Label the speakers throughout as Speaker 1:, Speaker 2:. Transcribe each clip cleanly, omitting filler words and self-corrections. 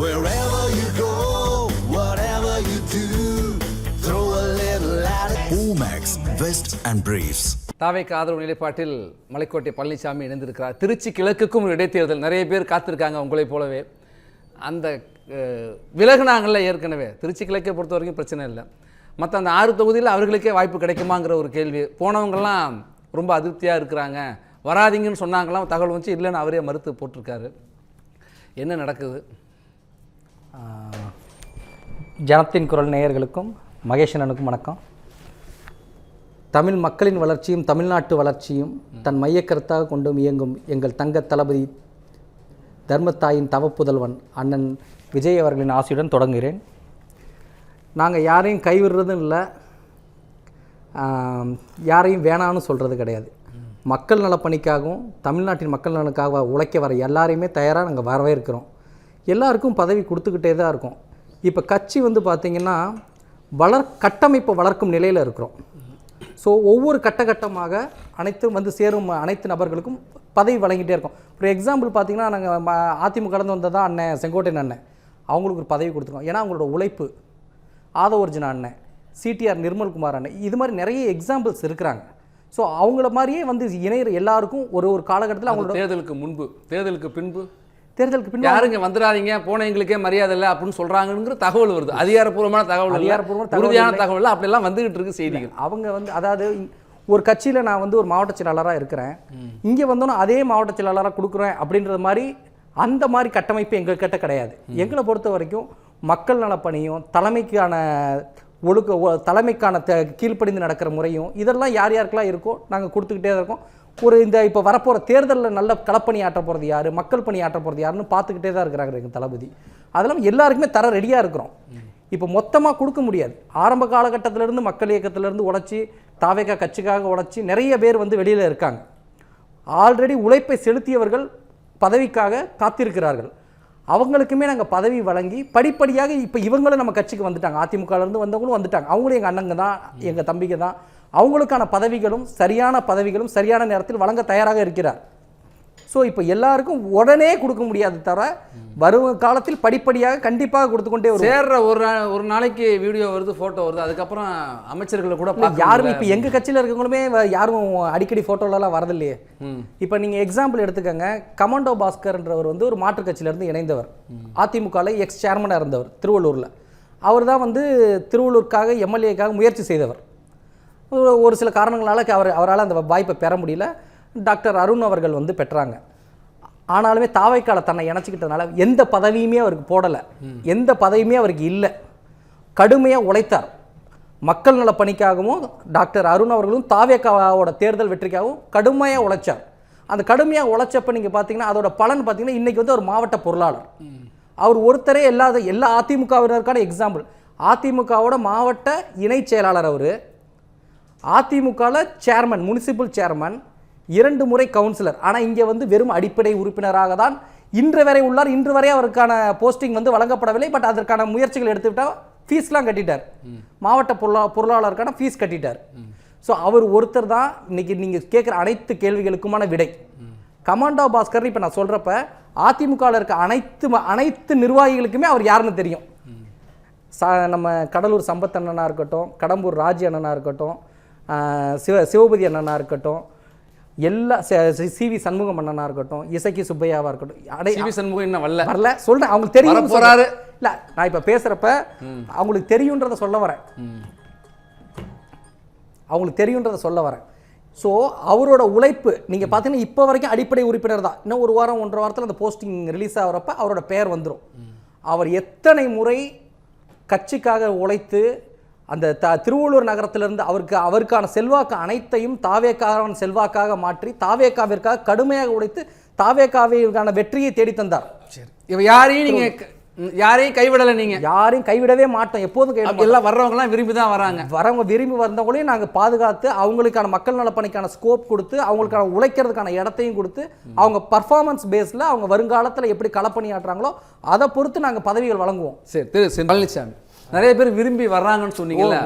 Speaker 1: Wherever you go, whatever you do, throw a little at it. Omax, Vest and Briefs.
Speaker 2: தாவேக்கு ஆதரவு நிலைப்பாட்டில் மலைக்கோட்டை பழனிசாமி இணைந்திருக்கிறார். திருச்சி கிழக்குக்கும் ஒரு இடைத்தேர்தல், நிறைய பேர் காத்திருக்காங்க உங்களைப் போலவே. அந்த விலகுனாங்கள்ல ஏற்கனவே திருச்சி கிழக்கை பொறுத்த வரைக்கும் பிரச்சனை இல்லை. மற்ற அந்த 6 தொகுதியில் அவர்களுக்கே வாய்ப்பு கிடைக்குமாங்கிற ஒரு கேள்வி. போனவங்கெல்லாம் ரொம்ப அதிருப்தியாக இருக்கிறாங்க, வராதிங்கன்னு சொன்னாங்களாம், தகவல் வந்துச்சு, இல்லைன்னு அவரே மறுத்து போட்டிருக்காரு. என்ன நடக்குது?
Speaker 3: ஜனத்தின் குரல் நேயர்களுக்கும் மகேஷனுக்கும் வணக்கம். தமிழ் மக்களின் வளர்ச்சியும் தமிழ்நாட்டு வளர்ச்சியும் தன் மையக்கருத்தாக கொண்டும் இயங்கும் எங்கள் தங்க தளபதி தர்மத்தாயின் தவப்புதல்வன் அண்ணன் விஜய் அவர்களின் ஆசையுடன் தொடங்குகிறேன். நாங்கள் யாரையும் கைவிடுறதும் இல்லை, யாரையும் வேணான்னு சொல்கிறது கிடையாது. மக்கள் நலப்பணிக்காகவும் தமிழ்நாட்டின் மக்கள் நலனுக்காக உழைக்க வர எல்லாரையுமே தயாராக நாங்கள் வரவே இருக்கிறோம். எல்லாருக்கும் பதவி கொடுத்துக்கிட்டே தான் இருக்கோம். இப்போ கட்சி பார்த்திங்கன்னா கட்டமைப்பை வளர்க்கும் நிலையில் இருக்கிறோம். ஸோ ஒவ்வொரு கட்டமாக அனைத்தும் சேரும் அனைத்து நபர்களுக்கும் பதவி வழங்கிட்டே இருக்கோம். ஃபார் எக்ஸாம்பிள் பார்த்திங்கன்னா, நாங்கள் அதிமுக கடந்து வந்தது தான் அண்ணன் செங்கோட்டையன் அண்ணன், அவங்களுக்கு ஒரு பதவி கொடுத்துருக்கோம். ஏன்னா அவங்களோட உழைப்பு. ஆதவர்ஜுனா அண்ணன், சிடிஆர் நிர்மல்குமார் அண்ணன், இது மாதிரி நிறைய எக்ஸாம்பிள்ஸ் இருக்கிறாங்க. ஸோ அவங்கள மாதிரியே இணையிற எல்லாருக்கும் ஒரு காலகட்டத்தில் அவங்களோட
Speaker 2: தேர்தலுக்கு முன்பு தேர்தலுக்கு பின்பு யாருங்க வந்துடாதீங்க, போனவங்களுக்கே மரியாதை இல்லை அப்படின்னு சொல்கிறாங்கிற தகவல் வருது. அதிகாரப்பூர்வமான தகவல், உறுதியான தகவல் அப்படிலாம் வந்துகிட்டு இருக்கு செய்திகள்.
Speaker 3: அவங்க அதாவது ஒரு கட்சியில் நான் ஒரு மாவட்ட செயலாளராக இருக்கிறேன், இங்கே வந்தோன்னா அதே மாவட்ட செயலாளராக கொடுக்குறேன் அப்படின்றது மாதிரி அந்த மாதிரி கட்டமைப்பு எங்கள்கிட்ட கிடையாது. எங்களை பொறுத்த வரைக்கும் மக்கள் நலப்பணியும் தலைமைக்கான கீழ்ப்படிந்து நடக்கிற முறையும் இதெல்லாம் யாருக்கெல்லாம் இருக்கோ நாங்கள் கொடுத்துக்கிட்டே தான் இருக்கோம். இப்போ வரப்போகிற தேர்தலில் நல்ல களப்பணி ஆற்ற போகிறது யார், மக்கள் பணி ஆற்ற போகிறது யாருன்னு பார்த்துக்கிட்டே தான் இருக்கிறாங்க எங்கள் தளபதி. அதெல்லாம் எல்லாருக்குமே தர ரெடியாக இருக்கிறோம். இப்போ மொத்தமாக கொடுக்க முடியாது. ஆரம்ப காலகட்டத்திலேருந்து மக்கள் இயக்கத்திலேருந்து உழைச்சி தாவேகா கட்சிக்காக உழைச்சி நிறைய பேர் வெளியில் இருக்காங்க. ஆல்ரெடி உழைப்பை செலுத்தியவர்கள் பதவிக்காக காத்திருக்கிறார்கள். அவங்களுக்குமே நாங்கள் பதவி வழங்கி படிப்படியாக இப்போ இவங்களும் நம்ம கட்சிக்கு வந்துட்டாங்க. அதிமுகலேருந்து வந்தவங்களும் வந்துட்டாங்க. அவங்களும் எங்கள் அண்ணங்க தான், எங்கள் தம்பிங்க தான். அவங்களுக்கான பதவிகளும் சரியான நேரத்தில் வழங்க தயாராக இருக்கிறார். ஸோ இப்போ எல்லாருக்கும் உடனே கொடுக்க முடியாது, தவிர வரும் காலத்தில் படிப்படியாக கண்டிப்பாக கொடுத்து கொண்டே வரும்.
Speaker 2: சேர்ற ஒரு நாளைக்கு வீடியோ வருது, ஃபோட்டோ வருது, அதுக்கப்புறம் அமைச்சர்களை கூட
Speaker 3: யாரும் இப்போ எங்கள் கட்சியில் இருக்கவங்களுமே யாரும் அடிக்கடி ஃபோட்டோலலாம் வரதில்லையே. இப்போ நீங்கள் எக்ஸாம்பிள் எடுத்துக்கோங்க, கமாண்டோ பாஸ்கர்ன்றவர் ஒரு மாற்றுக் கட்சியிலேருந்து இணைந்தவர், அதிமுகவில் எக்ஸ் சேர்மனாக இருந்தவர் திருவள்ளூரில். அவர் தான் திருவள்ளூருக்காக எம்எல்ஏக்காக முயற்சி செய்தவர். ஒரு சில காரணங்களால் அவரால் அந்த வாய்ப்பை பெற முடியல. டாக்டர் அருண் அவர்கள் பெற்றாங்க. ஆனாலுமே தாவைக்கால தன்னை இணைச்சிக்கிட்டதுனால எந்த பதவியுமே அவருக்கு போடலை, எந்த பதவியுமே அவருக்கு இல்லை. கடுமையாக உழைத்தார். மக்கள் நல பணிக்காகவும் டாக்டர் அருண் அவர்களும் தாவேக்காவோட தேர்தல் வெற்றிக்காகவும் கடுமையாக உழைச்சார். அந்த கடுமையாக உழைச்சப்ப நீங்கள் பார்த்தீங்கன்னா அதோட பலன் பார்த்தீங்கன்னா இன்றைக்கி ஒரு மாவட்ட பொருளாளர். அவர் ஒருத்தரே எல்லா அதிமுகவினருக்கான எக்ஸாம்பிள். அதிமுகவோட மாவட்ட இணை செயலாளர் அவர், அதிமுகவில் சேர்மன், முனிசிபல் சேர்மன், 2 முறை கவுன்சிலர். ஆனால் இங்கே வெறும் அடிப்படை உறுப்பினராக தான் இன்று வரை உள்ளார். இன்று வரை அவருக்கான போஸ்டிங் வழங்கப்படவில்லை. பட் அதற்கான முயற்சிகள் எடுத்துவிட்டால் ஃபீஸ்லாம் கட்டிட்டார், மாவட்ட பொருளாளருக்கான ஃபீஸ் கட்டிட்டார். ஸோ அவர் ஒருத்தர் தான் இன்னைக்கு நீங்கள் கேட்குற அனைத்து கேள்விகளுக்குமான விடை. கமாண்டோ பாஸ்கர் இப்போ நான் சொல்கிறப்ப அதிமுகவில் இருக்க அனைத்து நிர்வாகிகளுக்குமே அவர் யாருன்னு தெரியும். நம்ம கடலூர் சம்பத் அண்ணனாக இருக்கட்டும், கடம்பூர் ராஜி அண்ணனாக இருக்கட்டும், சிவபதி அண்ணனாக இருக்கட்டும், எல்லா சிவி சண்முகம் அண்ணனாக இருக்கட்டும், இசக்கி சுப்பையாவாக இருக்கட்டும்,
Speaker 2: சிவி சண்முகம் என்ன
Speaker 3: வரல சொல்கிறேன், அவங்களுக்கு தெரியும் போறாரு. இல்லை, நான் இப்போ பேசுகிறப்ப அவங்களுக்கு தெரியுன்றதை சொல்ல வரேன். ஸோ அவரோட உழைப்பு நீங்கள் பார்த்தீங்கன்னா இப்போ வரைக்கும் அடிப்படை உறுப்பினர் தான். இன்னும் 1 வாரம் 1.5 வாரத்தில் அந்த போஸ்டிங் ரிலீஸ் ஆகிறப்ப அவரோட பெயர் வந்துடும். அவர் எத்தனை முறை கட்சிக்காக உழைத்து அந்த திருவள்ளூர் நகரத்திலிருந்து அவருக்கான செல்வாக்கு அனைத்தையும் தாவேக்காவின் செல்வாக்காக மாற்றி தாவேக்காவிற்காக கடுமையாக உழைத்து தாவேக்காவிற்கான வெற்றியை தேடி தந்தார்.
Speaker 2: சரி, இப்போ யாரையும் கைவிடலை, நீங்கள்
Speaker 3: யாரையும் கைவிடவே மாட்டோம், எப்போதும்
Speaker 2: எல்லாம் வர்றவங்கலாம் விரும்பி தான் வராங்க.
Speaker 3: விரும்பி வந்தவங்களையும் நாங்கள் பாதுகாத்து அவங்களுக்கான மக்கள் நலப்பணிக்கான ஸ்கோப் கொடுத்து அவங்களுக்கான உழைக்கிறதுக்கான இடத்தையும் கொடுத்து அவங்க பர்ஃபார்மன்ஸ் பேஸில் அவங்க வருங்காலத்தில் எப்படி களப்பணியாற்றுறாங்களோ அதை பொறுத்து நாங்கள் பதவிகள் வழங்குவோம்.
Speaker 2: சரி, திரு பழனிசாமி, நிறைய பேர் விரும்பி வர்றாங்கன்னு சொன்னீங்கல்ல,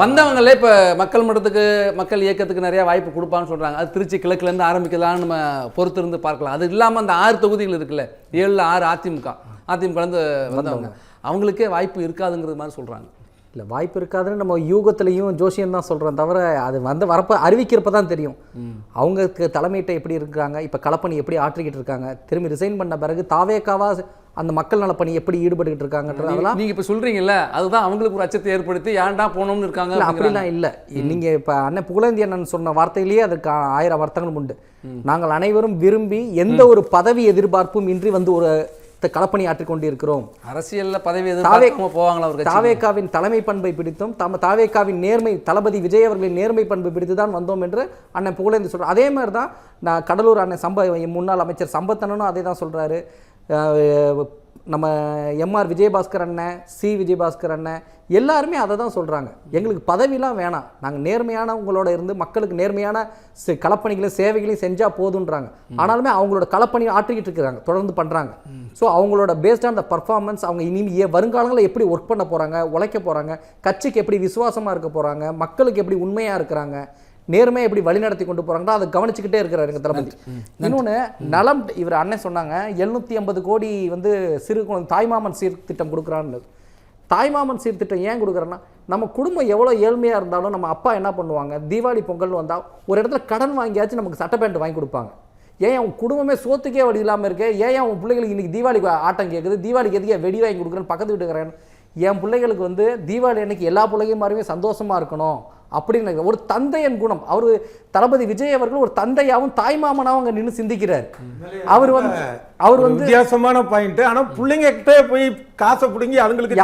Speaker 2: வந்தவங்களே இப்போ மக்கள் மன்றத்துக்கு மக்கள் இயக்கத்துக்கு நிறைய வாய்ப்பு கொடுப்பான்னு சொல்கிறாங்க. அது திருச்சி கிழக்குலேருந்து ஆரம்பிக்கலாம்னு நம்ம பொறுத்திருந்து பார்க்கலாம். அது இல்லாமல் அந்த 6 தொகுதிகள் இருக்குல்ல, 7ல் 6 அதிமுக, அதிமுகலேருந்து வந்தவங்க அவங்களுக்கே வாய்ப்பு இருக்காதுங்கிறது மாதிரி சொல்கிறாங்க.
Speaker 3: இல்லை வாய்ப்பு இருக்காதுன்னு நம்ம யூகத்திலையும் ஜோசியம் தான் சொல்கிறோம் தவிர அது வரப்போ அறிவிக்கிறப்ப தான் தெரியும் அவங்களுக்கு தலைமையிட்ட எப்படி இருக்கிறாங்க, இப்போ களப்பணி எப்படி ஆற்றிக்கிட்டு இருக்காங்க, திரும்பி ரிசைன் பண்ண பிறகு தாவேக்காவா அந்த மக்கள் நலப்பணி எப்படி ஈடுபட்டுக்கிட்டு இருக்காங்கன்றதெல்லாம்
Speaker 2: நீங்கள் இப்போ சொல்கிறீங்கல்ல, அதுதான் அவங்களுக்கு ஒரு அச்சத்தை ஏற்படுத்தி ஏன்டா போனோம்னு இருக்காங்க.
Speaker 3: அப்படிலாம் இல்லை. நீங்கள் இப்போ அண்ணன் புகழேந்தி அண்ணன் சொன்ன வார்த்தையிலேயே அதுக்கு 1000 அர்த்தங்களும் உண்டு. நாங்கள் அனைவரும் விரும்பி எந்த ஒரு பதவி எதிர்பார்ப்பும் இன்றி வந்து ஒரு களப்பணி ஆற்றிக் கொண்டிருக்கிறோம்.
Speaker 2: அரசியலில் பதவி எதிர்பார்க்காம போவாங்களா?
Speaker 3: தாவேக்காவின் தலைமை பண்பை பிடித்தும் தாவேக்காவின் நேர்மை, தளபதி விஜய் அவர்களின் நேர்மை பண்பை பிடித்து தான் வந்தோம் என்று அண்ணன் புகழேந்தி சொல்கிறார். அதே மாதிரி தான் நான் கடலூர் அண்ணன் முன்னாள் அமைச்சர் சம்பத்தனும் அதே தான் சொல்கிறாரு. நம்ம எம்ஆர் விஜயபாஸ்கர் அண்ணன், விஜயபாஸ்கர் அண்ணன் எல்லாருமே அதை தான் சொல்கிறாங்க. எங்களுக்கு பதவிலாம் வேணாம், நாங்கள் நேர்மையானவங்களோட இருந்து மக்களுக்கு நேர்மையான களப்பணிகளையும் சேவைகளையும் செஞ்சால் போதுன்றாங்க. ஆனாலுமே அவங்களோட களப்பணி ஆற்றிக்கிட்டு இருக்கிறாங்க, தொடர்ந்து பண்ணுறாங்க. ஸோ அவங்களோட பேஸ்ட் ஆன் த பர்ஃபார்மன்ஸ் அவங்க இனி வருங்காலங்களில் எப்படி ஒர்க் பண்ண போகிறாங்க, உழைக்க போகிறாங்க, கட்சிக்கு எப்படி விசுவாசமாக இருக்க போகிறாங்க, மக்களுக்கு எப்படி உண்மையாக இருக்கிறாங்க, நேர்மையை எப்படி வழிநடத்தி கொண்டு போகிறாங்களோ அதை கவனிச்சுக்கிட்டே இருக்கிறார் எங்கள் தளபதி. இன்னொன்று நலம், இவர் அண்ணன் சொன்னாங்க 750 கோடி வந்து தாய்மாமன் சீர்திட்டம் கொடுக்குறான்னு. தாய்மாமன் சீர்திட்டம் ஏன் கொடுக்குறேன்னா, நம்ம குடும்பம் எவ்வளோ ஏழ்மையாக இருந்தாலும் நம்ம அப்பா என்ன பண்ணுவாங்க, தீபாவளி பொங்கல்னு வந்தால் ஒரு இடத்துல கடன் வாங்கியாச்சும் நமக்கு சட்டை பேண்ட் வாங்கி கொடுப்பாங்க. ஏன் அவன் குடும்பமே சோத்துக்கே வழி இல்லாமல் இருக்கு, ஏன் அவன் பிள்ளைகளுக்கு இன்றைக்கி தீபாவளிக்கு ஆட்டம் கேட்குது, தீபாவளிக்கு எதுக்கே வெடி வாங்கி கொடுக்குறேன்னு பக்கத்து வீட்டுக்கிறேன். என் பிள்ளைகளுக்கு வந்து தீபாவளி அன்னைக்கு எல்லா பிள்ளைகளும் மாதிரியுமே சந்தோஷமாக இருக்கணும் அப்படின்னு ஒரு தந்தையன் குணம். அவர் தளபதி விஜய் அவர்கள் ஒரு தந்தையாவும் தாய்மாமனாவும் அங்கே நின்று சிந்திக்கிறார். அவர் வந்து
Speaker 4: வித்தியாசமான பாயிண்ட். ஆனா பிள்ளைங்க கிட்ட போய் காசை பிடுங்கி அதுங்களுக்கு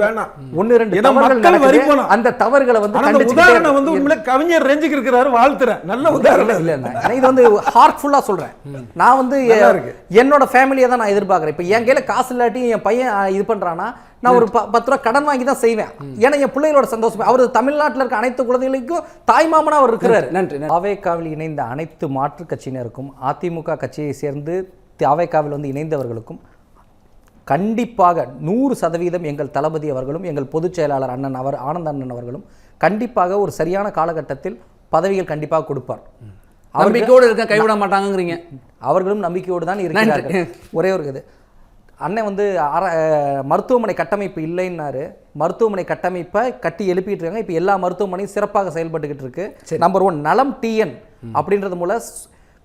Speaker 4: வேணாம்.
Speaker 3: 1-2 அந்த தவறுகளை வந்து
Speaker 4: உதாரணம் வந்து உண்மையிலே கவிஞர் ரேஞ்சுக்கு இருக்கிறாரு, வாழ்த்துறேன். நல்ல உதாரணம்
Speaker 3: இல்ல, இது வந்து ஹார்ட்ஃபுல்லா சொல்றேன். நான் வந்து என்னோட ஃபேமிலியை தான் நான் எதிர்பார்க்கிறேன். இப்போ என் கையில காசு இல்லாட்டி என் பையன் இது பண்றானா, நான் ஒரு 10 ரூபா கடன் வாங்கி தான் செய்வேன். ஏன்னா என் பிள்ளைகளோட சந்தோஷம். அவர் தமிழ்நாட்டில் இருக்க அனைத்து குழந்தைகளுக்கும் தாய்மாமனா அவர் இருக்கிறார்.
Speaker 2: நன்றி.
Speaker 3: தாவேக்காவில் இணைந்த அனைத்து மாற்றுக் கட்சியினருக்கும், அதிமுக கட்சியை சேர்ந்து தாவேக்காவில் வந்து இணைந்தவர்களுக்கும் கண்டிப்பாக 100% எங்கள் தளபதி அவர்களும் எங்கள் பொதுச் செயலாளர் அண்ணன் ஆனந்த அண்ணன் அவர்களும் கண்டிப்பாக ஒரு சரியான காலகட்டத்தில் பதவிகள் கண்டிப்பாக கொடுப்பார்.
Speaker 2: நம்பிக்கையோடு இருக்க கைவிட மாட்டாங்கிறீங்க.
Speaker 3: அவர்களும் நம்பிக்கையோடு தான் இருக்கிறார்கள். ஒரே ஒரு இது, அண்ணன் வந்து மருத்துவமனை கட்டமைப்பு இல்லைன்னாரு. மருத்துவமனை கட்டமைப்பை கட்டி எழுப்பிட்டு இருக்காங்க. இப்போ எல்லா மருத்துவமனையும் சிறப்பாக செயல்பட்டுக்கிட்டு இருக்கு. நம்பர் 1 நலம் டிஎன் அப்படின்றது மூலம்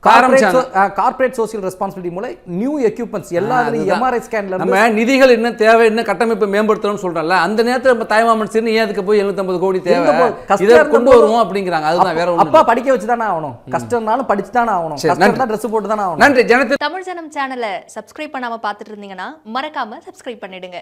Speaker 3: கார்ப்பரேட் சோசியல் ரெஸ்பான்சிபிலிட்டி மூலம் நியூ எக்யூப்மெண்ட்ஸ் எல்லாத்துலயும் எம்ஆர்ஐ ஸ்கேன்ல
Speaker 2: நம்ம நிதிகள் என்ன தேவை, என்ன கட்டமைப்பை மேம்படுத்தணும்னு சொல்றோம்ல, அந்த நேரத்துல நம்ம தாய்மாமன் சீர்னு ஏன் அதுக்கு போய் 750 கோடி தேவை, இதை கொண்டு வருவோம் அப்படிங்கிறாங்க. அதுதான் வேற ஒண்ணும்.
Speaker 3: அப்பா படிக்க வச்சு தானே ஆகணும், கஷ்டம்னாலும் படிச்சு தானே ஆகணும், கஷ்டம் தான் ட்ரெஸ் போட்டு தானே ஆகணும்.
Speaker 2: நன்றி.
Speaker 5: தமிழ் ஜனம் சேனலை சப்ஸ்கிரைப் பண்ணாம பார்த்துட்டு இருந்தீங்கன்னா மறக்காம சப்ஸ்கிரைப் பண்ணிடுங்க.